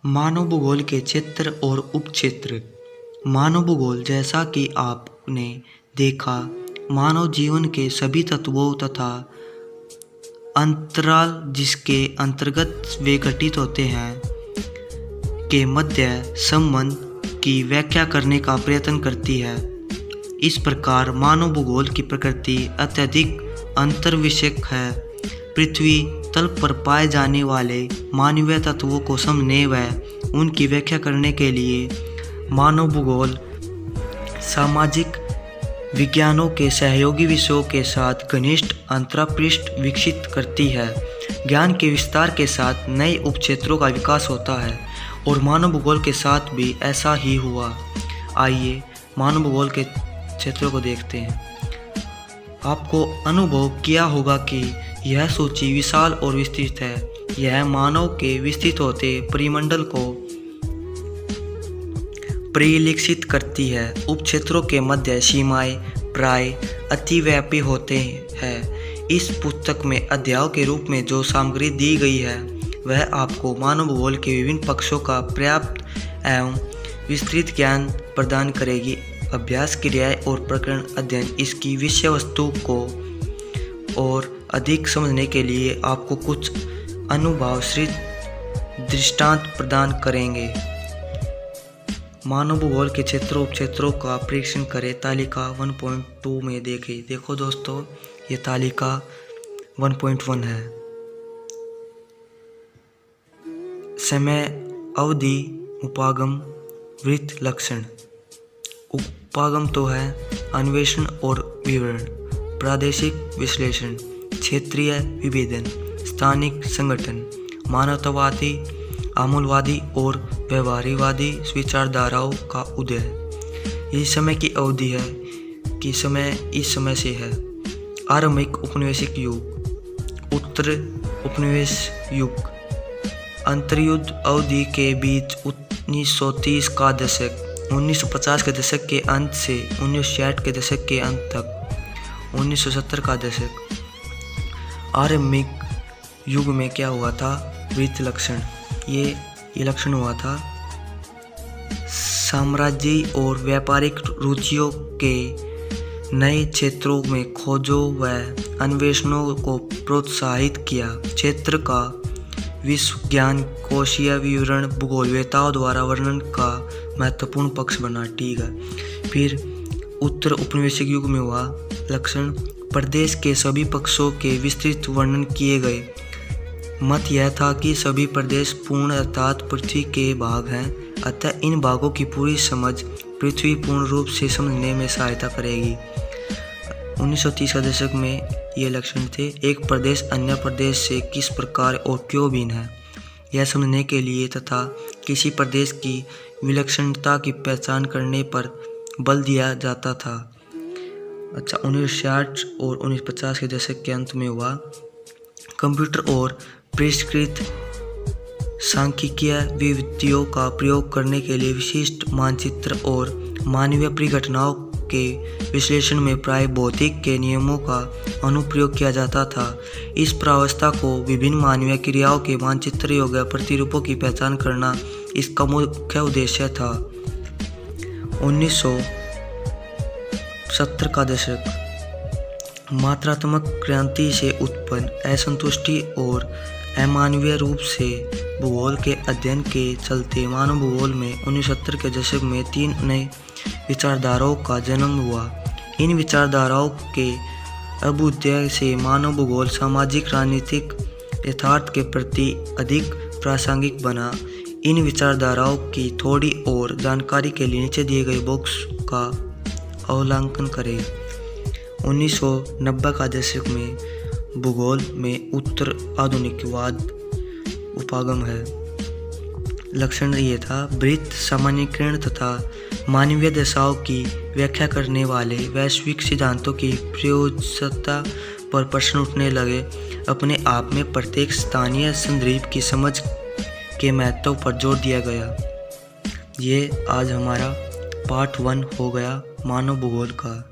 मानव भूगोल के क्षेत्र और उपक्षेत्र। मानव भूगोल, जैसा कि आपने देखा, मानव जीवन के सभी तत्वों तथा अंतराल जिसके अंतर्गत वे घटित होते हैं के मध्य संबंध की व्याख्या करने का प्रयत्न करती है। इस प्रकार मानव भूगोल की प्रकृति अत्यधिक अंतर्विषयक है। पृथ्वी तल पर पाए जाने वाले मानवीय तत्वों को समझने व उनकी व्याख्या करने के लिए मानव भूगोल सामाजिक विज्ञानों के सहयोगी विषयों के साथ घनिष्ठ अंतर्पृष्ठ विकसित करती है। ज्ञान के विस्तार के साथ नए उपक्षेत्रों का विकास होता है और मानव भूगोल के साथ भी ऐसा ही हुआ। आइए मानव भूगोल के क्षेत्रों को देखते हैं। आपको अनुभव किया होगा कि यह सूची विशाल और विस्तृत है। यह मानव के विस्तृत होते परिमंडल को परिलक्षित करती है। उपक्षेत्रों के मध्य सीमाएं प्राय अतिव्यापी होते हैं। इस पुस्तक में अध्यायों के रूप में जो सामग्री दी गई है वह आपको मानव भूगोल के विभिन्न पक्षों का पर्याप्त एवं विस्तृत ज्ञान प्रदान करेगी। अभ्यास, क्रियाएं और प्रकरण अध्ययन इसकी विषय वस्तु को और अधिक समझने के लिए आपको कुछ अनुभवश्रित दृष्टांत प्रदान करेंगे। मानव भूगोल के क्षेत्रों उपक्षेत्रों का परीक्षण करें। तालिका 1.2 में देखो दोस्तों, ये तालिका 1.1 है। समय, अवधि, उपागम, वृत्त, लक्षण। उपागम तो है अन्वेषण और विवरण, प्रादेशिक विश्लेषण, क्षेत्रीय विभेदन, स्थानिक संगठन, मानवतावादी, आमूलवादी और व्यवहारिकवादी विचारधाराओं का उदय। ये समय की अवधि है कि समय इस समय से है। आरंभिक उपनिवेशिक युग, उत्तर उपनिवेश युग, अंतर्युद्ध अवधि के बीच 1930 का दशक, 1950 के दशक के अंत से 1960 के दशक के अंत तक, 1970 का दशक। आरंभिक युग में क्या हुआ था? वृत्त लक्षण, ये लक्षण हुआ था साम्राज्यिक और व्यापारिक रुचियों के नए क्षेत्रों में खोजों व अन्वेषणों को प्रोत्साहित किया। क्षेत्र का विश्व ज्ञान कोशीय विवरण भूगोलवेताओं द्वारा वर्णन का महत्वपूर्ण पक्ष बना। ठीक है। फिर उत्तर उपनिवेशिक युग में हुआ लक्षण, प्रदेश के सभी पक्षों के विस्तृत वर्णन किए गए। मत यह था कि सभी प्रदेश पूर्ण अर्थात पृथ्वी के भाग हैं, अतः इन भागों की पूरी समझ पृथ्वी पूर्ण रूप से समझने में सहायता करेगी। 1930 का दशक में ये लक्षण थे। एक प्रदेश अन्य प्रदेश से किस प्रकार और क्यों भिन्न है, यह समझने के लिए तथा किसी प्रदेश की विलक्षणता की पहचान करने पर बल दिया जाता था। 1960 और 1950 के दशक के अंत में हुआ कंप्यूटर और परिष्कृत सांख्यिकीय विधियों का प्रयोग करने के लिए विशिष्ट मानचित्र और मानवीय परिघटनाओं के विश्लेषण में प्राय भौतिक के नियमों का अनुप्रयोग किया जाता था। इस प्रावस्था को विभिन्न मानवीय क्रियाओं के मानचित्र योग्य प्रतिरूपों की पहचान करना इसका मुख्य उद्देश्य था। 1970 का दशक, मात्रात्मक क्रांति से उत्पन्न असंतुष्टि और अमानवीय रूप से भूगोल के अध्ययन के चलते मानव भूगोल में 1970 के दशक में 3 नए विचारधाराओं का जन्म हुआ। इन विचारधाराओं के अभ्युदय से मानव भूगोल सामाजिक राजनीतिक यथार्थ के प्रति अधिक प्रासंगिक बना। इन विचारधाराओं की थोड़ी और जानकारी के लिए नीचे दिए गए बॉक्स का अवलोकन करें। 1990 का दशक में भूगोल में उत्तर आधुनिकवाद उपागम है। लक्षण ये था, वृत्त सामान्यीकरण तथा मानवीय दशाओं की व्याख्या करने वाले वैश्विक सिद्धांतों की प्रयोज्यता पर प्रश्न उठने लगे। अपने आप में प्रत्येक स्थानीय संदर्भ की समझ के महत्व पर जोर दिया गया। ये आज हमारा पार्ट 1 हो गया मानव भूगोल का।